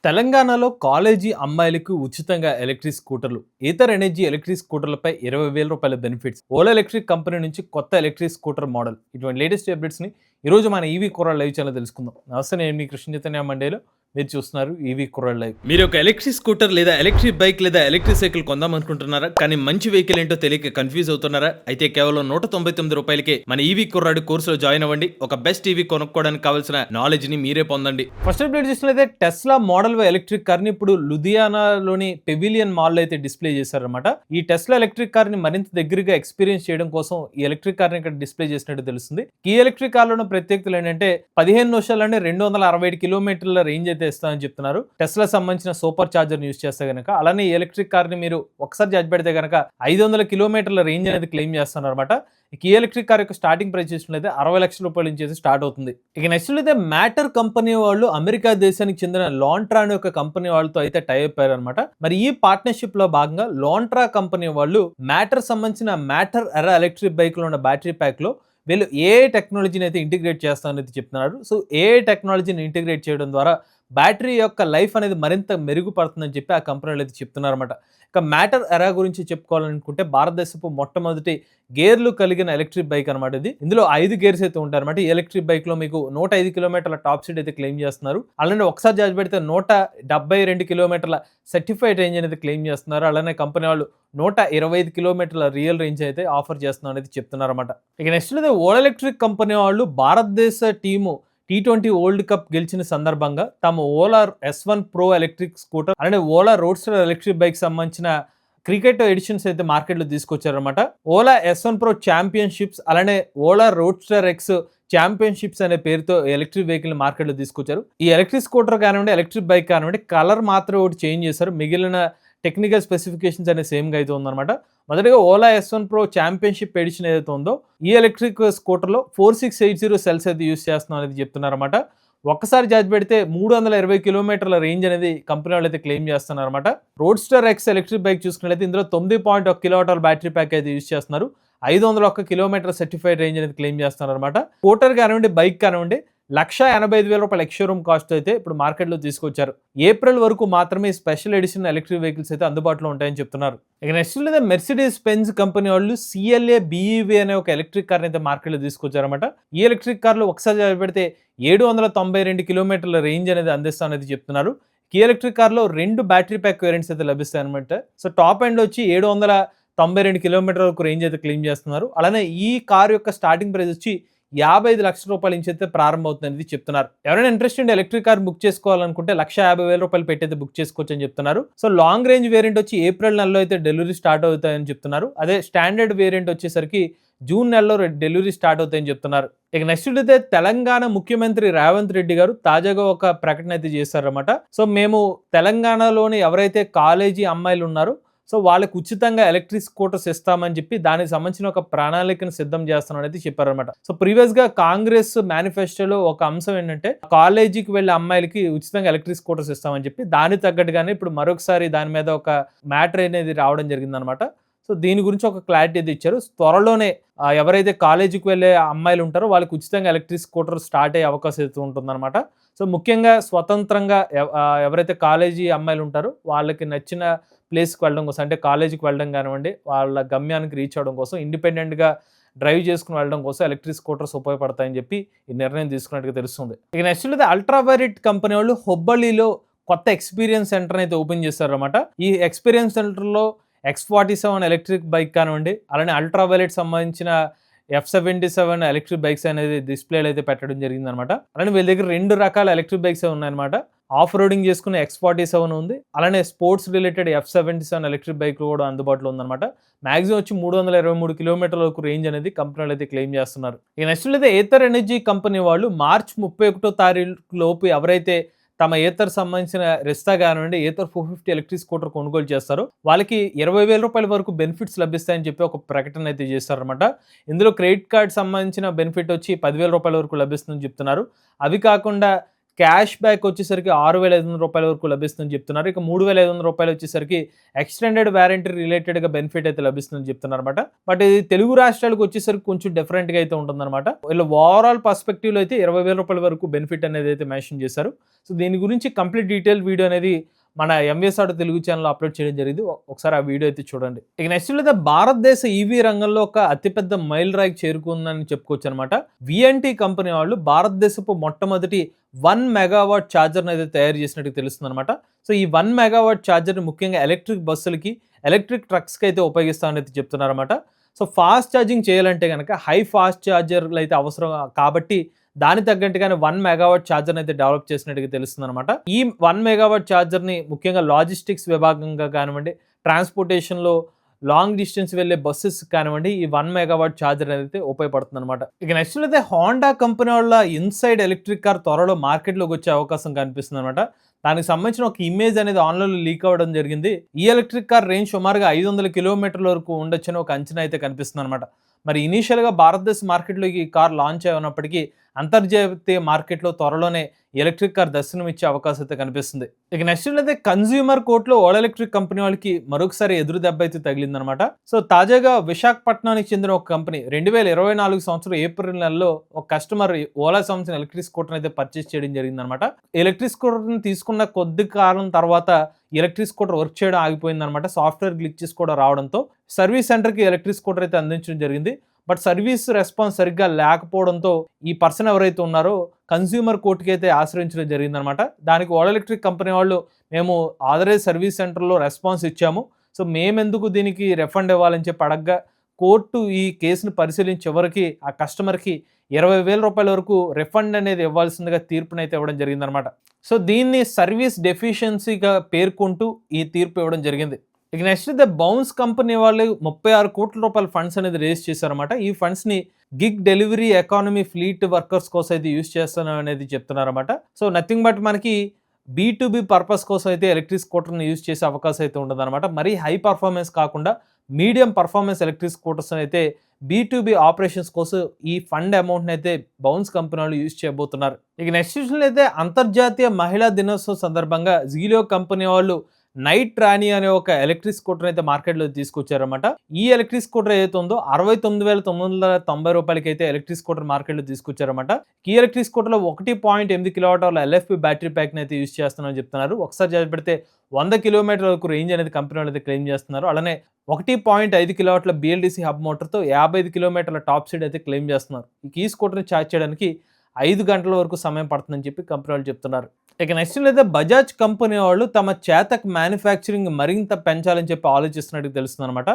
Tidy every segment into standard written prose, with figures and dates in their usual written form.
తెలంగాణలో కాలేజీ అమ్మాయిలకు ఉచితంగా ఎలక్ట్రిక్ స్కూటర్లు, ఈథర్ ఎనర్జీ ఎలక్ట్రిక్ స్కూటర్లపై రూ. 20,000 బెనిఫిట్స్. ఓలా ఎలక్ట్రిక్ కంపెనీ నుంచి కొత్త ఎలక్ట్రిక్ స్కూటర్ మోడల్. ఇటువంటి లేటెస్ట్ అప్డేట్స్ని ఈరోజు మన ఈవీ కుర్రాళ్ళు లైవ్ ఛానల్ తెలుసుకుందాం. నమస్తే, నేను మీ కృష్ణ చైతన్య మండేలో. మీరు చూస్తున్నారు ఈవీ కుర్రాళ్ళు లైవ్. మీరు ఒక ఎలక్ట్రిక్ స్కూటర్ లేదా ఎలక్ట్రిక్ బైక్ లేదా ఎలక్ట్రిక్ సైకిల్ కొందాం అనుకుంటున్నారా? కానీ మంచి వెహికల్ ఏంటో తెలియక కన్ఫ్యూజ్ అవుతున్నారా? అయితే కేవలం రూ. 199 మన ఈవీ కుర్రాడు కోర్సులో జాయిన్ అవ్వండి. ఒక బెస్ట్ ఈవీ కొనుక్కోవడానికి కావాల్సిన నాలెడ్జ్ ని మీరే పొందండి. ఫస్ట్ అప్డేట్ చూసినట్లయితే Tesla Model Y electric car ని ఇప్పుడు లుధియానాలోని పెవిలియన్ మాల్ లో అయితే డిస్ప్లే చేశారన్నమాట. ఈ టెస్లా ఎలక్ట్రిక్ కార్ ని మరింత దగ్గరగా ఎక్స్పీరియన్స్ చేయడం కోసం ఈ ఎలక్ట్రిక్ కార్ ని ఇక్కడ డిస్ప్లే చేసినట్టు తెలుస్తుంది. ఈ ఎలక్ట్రిక్ కార్ లో ప్రత్యేకతలు ఏంటంటే 15 నిమిషాల్లోనే 267 కిలోమీటర్ల రేంజ్ అయితే ఇస్తామని చెప్తున్నారు. టెస్లా సంబంధించిన సూపర్ చార్జర్ యూస్ చేస్తే గనక, అలానే ఈ ఎలక్ట్రిక్ కార్ ని మీరు ఒకసారి ఛార్జ్ పెడితే గనక 500 కిలోమీటర్ల రేంజ్ అనేది క్లెయిమ్ చేస్తున్నారు అనమాట. ఈ ఎలక్ట్రిక్ కార్ యొక్క స్టార్టింగ్ ప్రైస్ చూసినట్లయితే 60 లక్షల రూపాయల నుంచి అయితే స్టార్ట్ అవుతుంది. ఇక నెక్స్ట్ అయితే మ్యాటర్ కంపెనీ వాళ్ళు అమెరికా దేశానికి చెందిన లాంట్రా అనే ఒక కంపెనీ వాళ్ళతో అయితే టై అయిపోయారు అనమాట. మరి ఈ పార్ట్నర్షిప్ లో భాగంగా లాంట్రా కంపెనీ వాళ్ళు మ్యాటర్ సంబంధించిన మ్యాటర్ ఎరా ఎలక్ట్రిక్ బైక్ లో ఉన్న బ్యాటరీ ప్యాక్ లో వీళ్ళు ఏ టెక్నాలజీని అయితే ఇంటిగ్రేట్ చేస్తామని చెప్తున్నారు. సో ఏ టెక్నాలజీని ఇంటిగ్రేట్ చేయడం ద్వారా బ్యాటరీ యొక్క లైఫ్ అనేది మరింత మెరుగుపడుతుందని చెప్పి ఆ కంపెనీలు అయితే చెప్తున్నారన్నమాట. ఇక మ్యాటర్ ఎరా గురించి చెప్పుకోవాలనుకుంటే భారతదేశపు మొట్టమొదటి గేర్లు కలిగిన ఎలక్ట్రిక్ బైక్ అనమాట ఇది. ఇందులో 5 గేర్స్ అయితే ఉంటారన్నమాట. ఈ ఎలక్ట్రిక్ బైక్ లో మీకు 105 కిలోమీటర్ల టాప్ స్పీడ్ అయితే క్లెయిమ్ చేస్తున్నారు. అలానే ఒకసారి ఛార్జ్ పెడితే 172 కిలోమీటర్ల సర్టిఫైడ్ రేంజ్ అనేది క్లెయిమ్ చేస్తున్నారు. అలానే కంపెనీ వాళ్ళు 125 కిలోమీటర్ల రియల్ రేంజ్ అయితే ఆఫర్ చేస్తున్నారు అనేది చెప్తున్నారు అనమాట. ఇక నెక్స్ట్ అయితే ఓలా ఎలక్ట్రిక్ కంపెనీ వాళ్ళు భారతదేశ టీము T20 వరల్డ్ కప్ గెలిచిన సందర్భంగా తమ Ola S1 pro electric scooter అలానే ఓలా రోడ్స్టర్ ఎలక్ట్రిక్ బైక్ సంబంధించిన క్రికెట్ ఎడిషన్స్ అయితే మార్కెట్లో తీసుకొచ్చారనమాట. ఓలా S1 ప్రో ఛాంపియన్షిప్స్ అలానే ఓలా రోడ్స్టర్ ఎక్స్ ఛాంపియన్షిప్స్ అనే పేరుతో ఎలక్ట్రిక్ వెహికల్ మార్కెట్లో తీసుకొచ్చారు. ఈ ఎలక్ట్రిక్ స్కూటర్ కానివ్వండి, ఎలక్ట్రిక్ బైక్ కానివ్వండి, కలర్ మాత్రం ఒకటి చేంజ్ చేశారు. మిగిలిన టెక్నికల్ స్పెసిఫికేషన్స్ అనేది సేమ్గా అయితే ఉందన్నమాట. మొదటిగా Ola S1 pro championship edition ఏదైతే ఉందో ఈ ఎలక్ట్రిక్ స్కూటర్లో 4680 సెల్స్ అయితే యూస్ చేస్తున్నాం అనేది చెప్తున్నారన్నమాట. ఒక్కసారి ఛార్జ్ పెడితే 320 కిలోమీటర్ల రేంజ్ అనేది కంపెనీ వాళ్ళు అయితే క్లెయిమ్ చేస్తున్నారన్నమాట. రోడ్స్టర్ ఎక్స్ ఎలక్ట్రిక్ బైక్ చూసుకున్నట్లయితే ఇందులో 9.1 కిలోవాట్ బ్యాటరీ ప్యాక్ అయితే యూస్ చేస్తున్నారు. 501 కిలోమీటర్ సర్టిఫైడ్ రేంజ్ అనేది క్లెయిమ్ చేస్తున్నారు అనమాట. స్కూటర్ కానివ్వండి, బైక్ కానివ్వండి, 185,000 ఎక్స్-షోరూమ్ కాస్ట్ అయితే ఇప్పుడు మార్కెట్లో తీసుకొచ్చారు. ఏప్రిల్ వరకు మాత్రమే స్పెషల్ ఎడిషన్ ఎలక్ట్రిక్ వెహికల్స్ అయితే అందుబాటులో ఉంటాయని చెప్తున్నారు. ఇక నెక్స్ట్ లేదా మెర్సిడీస్ బెంజ్ కంపెనీ వాళ్ళు CLA BEV అనే ఒక ఎలక్ట్రిక్ కార్ అయితే మార్కెట్లో తీసుకొచ్చారన్నమాట. ఈ ఎలక్ట్రిక్ కార్లో ఒకసారి పెడితే 792 కిలోమీటర్ల రేంజ్ అనేది అందిస్తామనేది చెప్తున్నారు. ఈ ఎలక్ట్రిక్ కార్లో 2 బ్యాటరీ ప్యాక్ వేరియంట్స్ అయితే లభిస్తాయి అనమాట. సో టాప్ ఎండ్ వచ్చి 792 కిలోమీటర్ల వరకు రేంజ్ అయితే క్లెయిమ్ చేస్తున్నారు. అలానే ఈ కార్ యొక్క స్టార్టింగ్ ప్రైస్ వచ్చి 55 లక్షల రూపాయల నుంచి అయితే ప్రారంభమవుతుంది అనేది చెప్తున్నారు. ఎవరైనా ఇంట్రెస్ట్ ఉంటే ఎలక్ట్రిక్ కార్ బుక్ చేసుకోవాలనుకుంటే 150,000 పెట్టి అయితే బుక్ చేసుకోవచ్చు అని చెప్తున్నారు. సో లాంగ్ రేంజ్ వేరియంట్ వచ్చి ఏప్రిల్ నెలలో అయితే డెలివరీ స్టార్ట్ అవుతాయని చెప్తున్నారు. అదే స్టాండర్డ్ వేరియంట్ వచ్చేసరికి జూన్ నెలలో డెలివరీ స్టార్ట్ అవుతాయని చెప్తున్నారు. ఇక నెక్స్ట్ అయితే తెలంగాణ ముఖ్యమంత్రి రేవంత్ రెడ్డి గారు తాజాగా ఒక ప్రకటన అయితే చేశారన్నమాట. సో మేము తెలంగాణలోని ఎవరైతే కాలేజీ అమ్మాయిలు ఉన్నారో సో వాళ్ళకి ఉచితంగా ఎలక్ట్రిక్ స్కూటర్స్ ఇస్తామని చెప్పి దానికి సంబంధించిన ఒక ప్రణాళికను సిద్ధం చేస్తామని అయితే చెప్పారనమాట. సో ప్రీవియస్ గా కాంగ్రెస్ మేనిఫెస్టోలో ఒక అంశం ఏంటంటే కాలేజీకి వెళ్ళే అమ్మాయిలకి ఉచితంగా ఎలక్ట్రిక్ స్కూటర్స్ ఇస్తామని చెప్పి దానికి తగ్గట్టుగానే ఇప్పుడు మరొకసారి దాని మీద ఒక మ్యాటర్ అనేది రావడం జరిగిందనమాట. సో దీని గురించి ఒక క్లారిటీ అయితే ఇచ్చారు. త్వరలోనే ఎవరైతే కాలేజీకి వెళ్ళే అమ్మాయిలు ఉంటారో వాళ్ళకి ఉచితంగా ఎలక్ట్రిక్ స్కూటర్ స్టార్ట్ అయ్యే అవకాశం అయితే ఉంటుందన్నమాట. సో ముఖ్యంగా స్వతంత్రంగా ఎవరైతే కాలేజీ అమ్మాయిలు ఉంటారో వాళ్ళకి నచ్చిన ప్లేస్కి వెళ్ళడం కోసం, అంటే కాలేజీకి వెళ్ళడం కానివ్వండి, వాళ్ళ గమ్యానికి రీచ్ అవ్వడం కోసం, ఇండిపెండెంట్గా డ్రైవ్ చేసుకుని వెళ్ళడం కోసం ఎలక్ట్రిక్ స్కూటర్స్ ఉపయోగపడతాయని చెప్పి ఈ నిర్ణయం తీసుకున్నట్టుగా తెలుస్తుంది. ఇక నెక్స్ట్ అయితే అల్ట్రావైలెట్ కంపెనీ వాళ్ళు హుబ్బಳ್ಳಿలో కొత్త ఎక్స్పీరియన్స్ సెంటర్ అయితే ఓపెన్ చేశారన్నమాట. ఈ ఎక్స్పీరియన్స్ సెంటర్లో X47 ఎలక్ట్రిక్ బైక్ కానివ్వండి, అలానే అల్ట్రావైలెట్ సంబంధించిన F77 ఎలక్ట్రిక్ బైక్స్ అనేది డిస్ప్లేలు అయితే పెట్టడం జరిగిందనమాట. అలానే వీళ్ళ దగ్గర 2 రకాల ఎలక్ట్రిక్ బైక్స్ ఉన్నాయన్నమాట. ఆఫ్ రోడింగ్ చేసుకునే X47 ఉంది, అలానే sports related F77 electric bike కూడా అందుబాటులో ఉందన్నమాట. మాక్సిమం వచ్చి 323 కిలోమీటర్ల వరకు రేంజ్ అనేది కంపెనీలు అయితే క్లెయిమ్ చేస్తున్నారు. ఇక నెక్స్ట్ అయితే ఈథర్ ఎనర్జీ కంపెనీ వాళ్ళు మార్చి 31వ తారీఖు లోపు ఎవరైతే తమ ఈథర్ సంబంధించిన రిస్తా కానివ్వండి, ఈథర్ 450 ఎలక్ట్రిక్ స్కూటర్ కొనుగోలు చేస్తారు వాళ్ళకి రూ. 20,000 వరకు బెనిఫిట్స్ లభిస్తాయని చెప్పి ఒక ప్రకటన అయితే చేస్తారనమాట. ఇందులో క్రెడిట్ కార్డ్ సంబంధించిన బెనిఫిట్ వచ్చి రూ. 10,000 వరకు లభిస్తుందని చెప్తున్నారు. అవి కాకుండా క్యాష్ బ్యాక్ వచ్చేసరికి రూ. 6,500 వరకు లభిస్తుందని చెప్తున్నారు. ఇక రూ. 3,500 వచ్చేసరికి ఎక్స్టెండెడ్ వారంటీ రిలేటెడ్గా బెనిఫిట్ అయితే లభిస్తుందని చెప్తున్నారు అనమాట. బట్ ఇది తెలుగు రాష్ట్రాలకు వచ్చేసరికి కొంచెం డిఫరెంట్గా అయితే ఉంటుందన్నమాట. వీళ్ళు ఓవరాల్ పర్స్పెక్టివ్లో అయితే రూ. 20,000 వరకు బెనిఫిట్ అనేది అయితే మెన్షన్ చేశారు. సో దీని గురించి కంప్లీట్ డీటెయిల్ వీడియో అనేది మన ఎంవీఎస్ ఆటో తెలుగు ఛానల్లో అప్లోడ్ చేయడం జరిగింది. ఒకసారి ఆ వీడియో అయితే చూడండి. ఇక నెక్స్ట్ అయితే భారతదేశ ఈవీ రంగంలో ఒక అతిపెద్ద మైల్ రాయికి చేరుకుందని చెప్పుకోవచ్చు అనమాట. విఎన్టీ కంపెనీ వాళ్ళు భారతదేశపు మొట్టమొదటి 1 మెగావాట్ ఛార్జర్ని అయితే తయారు చేసినట్టు తెలుస్తుంది అనమాట. సో ఈ 1 మెగావాట్ ఛార్జర్ని ముఖ్యంగా ఎలక్ట్రిక్ బస్సులకి, ఎలక్ట్రిక్ ట్రక్స్కి అయితే ఉపయోగిస్తామని అయితే చెప్తున్నారన్నమాట. సో ఫాస్ట్ ఛార్జింగ్ చేయాలంటే కనుక హై ఫాస్ట్ ఛార్జర్లు అయితే అవసరం కాబట్టి దాని తగ్గట్టుగానే 1 మెగావాట్ ఛార్జర్ని అయితే డెవలప్ చేసినట్టుగా తెలుస్తుంది అనమాట. ఈ 1 మెగావాట్ ఛార్జర్ని ముఖ్యంగా లాజిస్టిక్స్ విభాగంగా కానివ్వండి, ట్రాన్స్పోర్టేషన్లో లాంగ్ డిస్టెన్స్ వెళ్ళే బస్సెస్ కానివ్వండి, ఈ 1 మెగావాట్ ఛార్జర్ అయితే ఉపయోగపడుతుంది అనమాట. ఇక నెక్స్ట్ అయితే హోండా కంపెనీ వాళ్ళ ఇన్సైడ్ ఎలక్ట్రిక్ కార్ త్వరలో మార్కెట్లోకి వచ్చే అవకాశం కనిపిస్తుంది అనమాట. దానికి సంబంధించిన ఒక ఇమేజ్ అనేది ఆన్లైన్లో లీక్ అవ్వడం జరిగింది. ఈ ఎలక్ట్రిక్ కార్ రేంజ్ సుమారుగా 500 కిలోమీటర్ల వరకు ఉండొచ్చని ఒక అంచనా అయితే కనిపిస్తుంది అనమాట. మరి ఇనీషియల్గా భారతదేశ మార్కెట్లో ఈ కార్ లాంచ్ అయినప్పటికీ అంతర్జాతీయ మార్కెట్లో త్వరలోనే ఎలక్ట్రిక్ కార్ దర్శనం ఇచ్చే అవకాశం అయితే కనిపిస్తుంది. ఇక నెక్స్ట్ అయితే కన్స్యూమర్ కోర్టులో ఓలా ఎలక్ట్రిక్ కంపెనీ వాళ్ళకి మరొకసారి ఎదురు దెబ్బ అయితే తగిలిందనమాట. సో తాజాగా విశాఖపట్నానికి చెందిన ఒక కంపెనీ 2024 సంవత్సరం ఏప్రిల్ నెలలో ఒక కస్టమర్ ఓలా సంబంధించిన ఎలక్ట్రిక్ స్కూటర్ అయితే పర్చేస్ చేయడం జరిగిందనమాట. ఎలక్ట్రిక్ స్కూటర్ని తీసుకున్న కొద్ది కాలం తర్వాత ఎలక్ట్రిక్ స్కూటర్ వర్క్ చేయడం ఆగిపోయిందనమాట. సాఫ్ట్వేర్ గ్లిచెస్ కూడా రావడంతో సర్వీస్ సెంటర్కి ఎలక్ట్రిక్ స్కూటర్ అయితే అందించడం జరిగింది. బట్ సర్వీస్ రెస్పాన్స్ సరిగ్గా లేకపోవడంతో ఈ పర్సన్ ఎవరైతే ఉన్నారో కన్స్యూమర్ కోర్టుకి అయితే ఆశ్రయించడం జరిగిందనమాట. దానికి ఓలా ఎలక్ట్రిక్ కంపెనీ వాళ్ళు మేము ఆథరైజ్ సర్వీస్ సెంటర్లో రెస్పాన్స్ ఇచ్చాము, సో మేమెందుకు దీనికి రిఫండ్ ఇవ్వాలని చెప్పి అడగ్గా కోర్టు ఈ కేసును పరిశీలించి చివరికి ఆ కస్టమర్కి రూ. 20,000 వరకు రిఫండ్ అనేది ఇవ్వాల్సిందిగా తీర్పునైతే ఇవ్వడం జరిగిందనమాట. సో దీన్ని సర్వీస్ డెఫిషియన్సీగా పేర్కొంటూ ఈ తీర్పు ఇవ్వడం జరిగింది. ఇక నెక్స్ట్ ద బౌన్స్ కంపెనీ వాళ్ళు 36 కోట్ల రూపాయల ఫండ్స్ అనేది రేస్ చేశారన్నమాట. ఈ ఫండ్స్ని gig delivery economy fleet workers కోసం అయితే యూజ్ చేస్తాను అనేది చెప్తున్నారన్నమాట. సో నథింగ్ బట్ మనకి B2B పర్పస్ కోసం అయితే ఎలక్ట్రిక్ స్కూటర్ని యూజ్ చేసే అవకాశం అయితే ఉండదు అనమాట. మరీ హై పర్ఫార్మెన్స్ కాకుండా మీడియం పర్ఫార్మెన్స్ ఎలక్ట్రిక్ స్కూటర్స్ అయితే B2B ఆపరేషన్స్ కోసం ఈ ఫండ్ అమౌంట్ని అయితే బౌన్స్ కంపెనీ వాళ్ళు యూజ్ చేయబోతున్నారు. ఇక నెక్స్ట్ అయితే అంతర్జాతీయ మహిళా దినోత్సవం సందర్భంగా జీలో కంపెనీ వాళ్ళు నైట్ రాణి అనే ఒక ఎలక్ట్రిక్ స్కూటర్ అయితే మార్కెట్లో తీసుకొచ్చారన్నమాట. ఈ ఎలక్ట్రిక్ స్కూటర్ ఏదైతే ఉందో 69,990 అయితే ఎలక్ట్రిక్ స్కూటర్ మార్కెట్లో తీసుకొచ్చారన్నమాట. ఈ ఎలక్ట్రిక్ స్కూటర్లో 1.8 కిలోవాట్ల LFP బ్యాటరీ ప్యాక్ని అయితే యూజ్ చేస్తున్నారని చెప్తున్నారు. ఒకసారి చేపెడితే 100 కిలోమీటర్ల వరకు రేంజ్ అనేది కంపెనీ వాళ్ళు అయితే క్లెయిమ్ చేస్తున్నారు. అలానే 1.5 కిలోవాట్ల BLDC హబ్ మోటార్తో 55 కిలోమీటర్ల టాప్ స్పీడ్ అయితే క్లెయిమ్ చేస్తున్నారు. ఈ స్కూటర్ని ఛార్జ్ చేయడానికి 5 గంటల వరకు సమయం పడుతుందని చెప్పి కంపెనీ వాళ్ళు చెప్తున్నారు. ఇక నెక్స్ట్ అయితే బజాజ్ కంపెనీ వాళ్ళు తమ చేతక్ మ్యానుఫ్యాక్చరింగ్ మరింత పెంచాలని చెప్పి ఆలోచిస్తున్నట్టు తెలుస్తుంది అనమాట.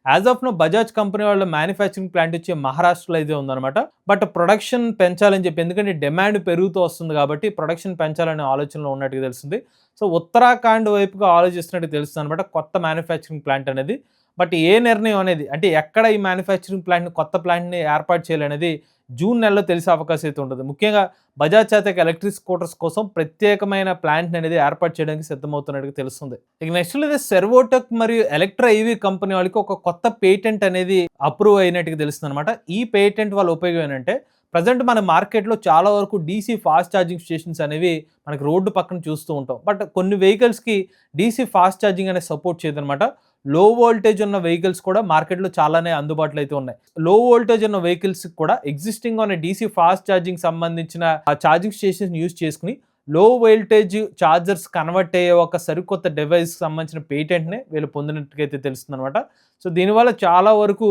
As of now Bajaj company వాళ్ళ మ్యానుఫ్యాక్చరింగ్ ప్లాంట్ వచ్చి మహారాష్ట్రలో అయితే ఉందన్నమాట. బట్ ప్రొడక్షన్ పెంచాలని చెప్పి, ఎందుకంటే డిమాండ్ పెరుగుతూ వస్తుంది కాబట్టి ప్రొడక్షన్ పెంచాలనే ఆలోచనలో ఉన్నట్టుగా తెలుస్తుంది. సో ఉత్తరాఖండ్ వైపుగా ఆలోచిస్తున్నట్టు తెలుస్తుంది అనమాట కొత్త మ్యానుఫ్యాక్చరింగ్ ప్లాంట్ అనేది. బట్ ఏ నిర్ణయం అనేది, అంటే ఎక్కడ ఈ మ్యానుఫ్యాక్చరింగ్ ప్లాంట్ని, కొత్త ప్లాంట్ని ఏర్పాటు చేయాలనేది జూన్ నెలలో తెలిసే అవకాశం అయితే ఉంటుంది. ముఖ్యంగా బజాజ్ చేతక్ ఎలక్ట్రిక్ స్కూటర్స్ కోసం ప్రత్యేకమైన ప్లాంట్ అనేది ఏర్పాటు చేయడానికి సిద్ధమవుతున్నట్టుగా తెలుస్తుంది. ఇక నెక్స్ట్ అయితే సెర్వోటెక్ మరియు ఎలక్ట్రా ఈవీ కంపెనీ వాళ్ళకి ఒక కొత్త పేటెంట్ అనేది అప్రూవ్ అయినట్టుగా తెలుస్తుంది అనమాట. ఈ పేటెంట్ వాళ్ళ ఉపయోగం ఏంటంటే, ప్రజెంట్ మన మార్కెట్లో చాలా వరకు DC ఫాస్ట్ ఛార్జింగ్ స్టేషన్స్ అనేవి మనకి రోడ్డు పక్కన చూస్తూ ఉంటాం. బట్ కొన్ని వెహికల్స్కి DC ఫాస్ట్ ఛార్జింగ్ అనేది సపోర్ట్ చేయదనమాట. లో వోల్టేజ్ ఉన్న వెహికల్స్ కూడా మార్కెట్లో చాలానే అందుబాటులో అయితే ఉన్నాయి. లో వోల్టేజ్ ఉన్న వెహికల్స్ కూడా ఎగ్జిస్టింగ్ ఉన్న DC ఫాస్ట్ ఛార్జింగ్ సంబంధించిన ఛార్జింగ్ స్టేషన్స్ యూజ్ చేసుకుని లో వోల్టేజ్ ఛార్జర్స్ కన్వర్ట్ అయ్యే ఒక సరికొత్త డివైస్ సంబంధించిన పేటెంట్ని వీళ్ళు పొందినట్టుగా తెలుస్తుంది అనమాట. సో దీనివల్ల చాలా వరకు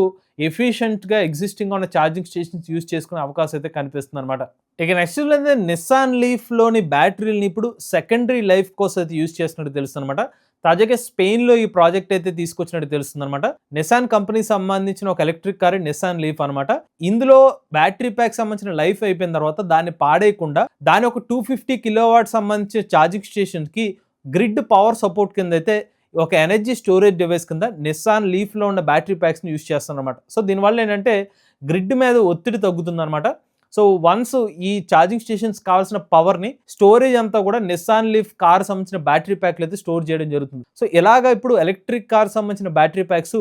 ఎఫిషియెంట్గా ఎగ్జిస్టింగ్ ఉన్న ఛార్జింగ్ స్టేషన్స్ యూజ్ చేసుకునే అవకాశం అయితే కనిపిస్తుంది అనమాట. ఇక నెక్స్ట్ అయితే నిస్సాన్ లీఫ్లోని బ్యాటరీని ఇప్పుడు సెకండరీ లైఫ్ కోసం అయితే యూజ్ చేస్తున్నట్టు తెలుస్తుంది అనమాట. తాజాగా స్పెయిన్లో ఈ ప్రాజెక్ట్ అయితే తీసుకొచ్చినట్టు తెలుస్తుంది అనమాట. నిస్సాన్ కంపెనీకి సంబంధించిన ఒక ఎలక్ట్రిక్ కార్ నిస్సాన్ లీఫ్ అనమాట. ఇందులో బ్యాటరీ ప్యాక్ సంబంధించిన లైఫ్ అయిపోయిన తర్వాత దాన్ని పాడేయకుండా దాని ఒక 250 కిలోవాట్ సంబంధించిన ఛార్జింగ్ స్టేషన్కి గ్రిడ్ పవర్ సపోర్ట్ కింద అయితే ఒక ఎనర్జీ స్టోరేజ్ డివైస్ కింద నిస్సాన్ లీఫ్లో ఉన్న బ్యాటరీ ప్యాక్స్ని యూజ్ చేస్తారనమాట. సో దీనివల్ల ఏంటంటే గ్రిడ్ మీద ఒత్తిడి తగ్గుతుంది అనమాట. సో వన్స్ ఈ ఛార్జింగ్ స్టేషన్స్ కావాల్సిన పవర్ని, స్టోరేజ్ అంతా కూడా నిస్సాన్ లీఫ్ కార్ సంబంధించిన బ్యాటరీ ప్యాక్లు అయితే స్టోర్ చేయడం జరుగుతుంది. సో ఇలాగా ఇప్పుడు ఎలక్ట్రిక్ కార్ సంబంధించిన బ్యాటరీ ప్యాక్స్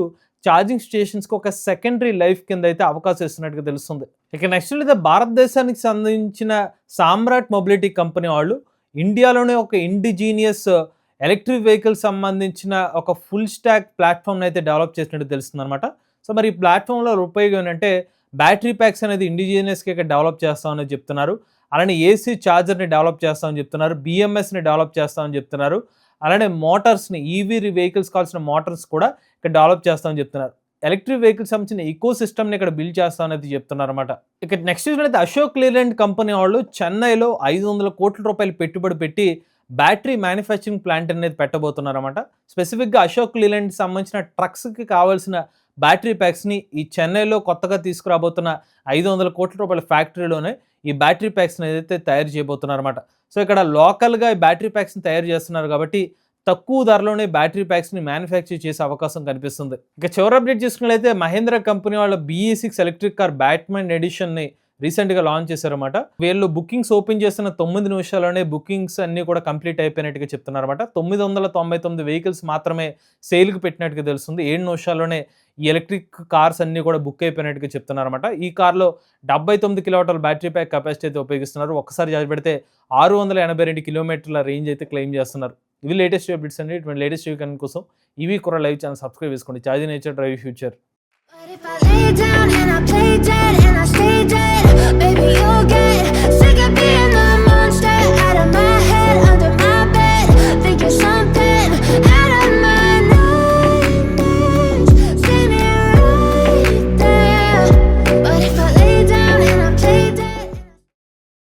ఛార్జింగ్ స్టేషన్స్కి ఒక సెకండరీ లైఫ్ కింద అయితే అవకాశం ఇస్తున్నట్టుగా తెలుస్తుంది. ఇక నెక్స్ట్ అయితే భారతదేశానికి సంబంధించిన సామ్రాట్ మొబిలిటీ కంపెనీ వాళ్ళు ఇండియాలోనే ఒక ఇండిజీనియస్ ఎలక్ట్రిక్ వెహికల్ సంబంధించిన ఒక ఫుల్ స్టాక్ ప్లాట్ఫామ్ని అయితే డెవలప్ చేసినట్టు తెలుస్తుంది అనమాట. సో మరి ఈ ప్లాట్ఫామ్లో ఉపయోగం ఏంటంటే బ్యాటరీ ప్యాక్స్ అనేది ఇండిజినియస్గా ఇక్కడ డెవలప్ చేస్తామని చెప్తున్నారు. అలానే ఏసీ ఛార్జర్ని డెవలప్ చేస్తామని చెప్తున్నారు. బిఎంఎస్ని డెవలప్ చేస్తామని చెప్తున్నారు. అలానే మోటార్స్ని ఈవీ వెహికల్స్ కావాల్సిన మోటార్స్ కూడా ఇక్కడ డెవలప్ చేస్తామని చెప్తున్నారు. ఎలక్ట్రిక్ వెహికల్స్ సంబంధించిన ఈకో సిస్టమ్ని ఇక్కడ బిల్డ్ చేస్తామనేది చెప్తున్నారు అనమాట. ఇక నెక్స్ట్ చూసినట్లయితే అశోక్ లేలాండ్ కంపెనీ వాళ్ళు చెన్నైలో 500 కోట్ల రూపాయలు పెట్టుబడి పెట్టి బ్యాటరీ మ్యానుఫ్యాక్చరింగ్ ప్లాంట్ అనేది పెట్టబోతున్నారు అనమాట. స్పెసిఫిక్గా అశోక్ లేలాండ్ సంబంధించిన ట్రక్స్కి కావాల్సిన బ్యాటరీ ప్యాక్స్ని ఈ చెన్నైలో కొత్తగా తీసుకురాబోతున్న 500 కోట్ల రూపాయల ఫ్యాక్టరీలోనే ఈ బ్యాటరీ ప్యాక్స్ని ఏదైతే తయారు చేయబోతున్నారు అనమాట. సో ఇక్కడ లోకల్గా ఈ బ్యాటరీ ప్యాక్స్ని తయారు చేస్తున్నారు కాబట్టి తక్కువ ధరలోనే బ్యాటరీ ప్యాక్స్ని మ్యానుఫ్యాక్చర్ చేసే అవకాశం కనిపిస్తుంది. ఇక చివరి అప్డేట్ చూసుకున్నట్లయితే మహేంద్ర కంపెనీ వాళ్ళ BE6 ఎలక్ట్రిక్ కార్ బ్యాట్మెన్ ఎడిషన్ని రీసెంట్గా లాంచ్ చేశారన్నమాట. వీళ్ళు బుకింగ్స్ ఓపెన్ చేసిన 9 నిమిషాల్లోనే బుకింగ్స్ అన్నీ కూడా కంప్లీట్ అయిపోయినట్టుగా చెప్తున్నారన్నమాట. 999 వెహికల్స్ మాత్రమే సేల్కి పెట్టినట్టుగా తెలుస్తుంది. 7 నిమిషాల్లోనే ఈ ఎలక్ట్రిక్ కార్స్ అన్నీ కూడా బుక్ అయిపోయినట్టుగా చెప్తున్నారన్నమాట. ఈ కార్లో 79 కిలోవాట్ల బ్యాటరీ ప్యాక్ కెపాసిటీ అయితే ఉపయోగిస్తున్నారు. ఒక్కసారి చార్జ్ పెడితే 682 కిలోమీటర్ల రేంజ్ అయితే క్లెయిమ్ చేస్తున్నారు. ఇవి లేటెస్ట్ అప్డేట్స్ అండి. ఇటువంటి లేటెస్ట్ వీక్ కోసం ఈవీ కుర్ర లైవ్ ఛానల్ సబ్స్క్రైబ్ చేసుకోండి. Charging nature drive future.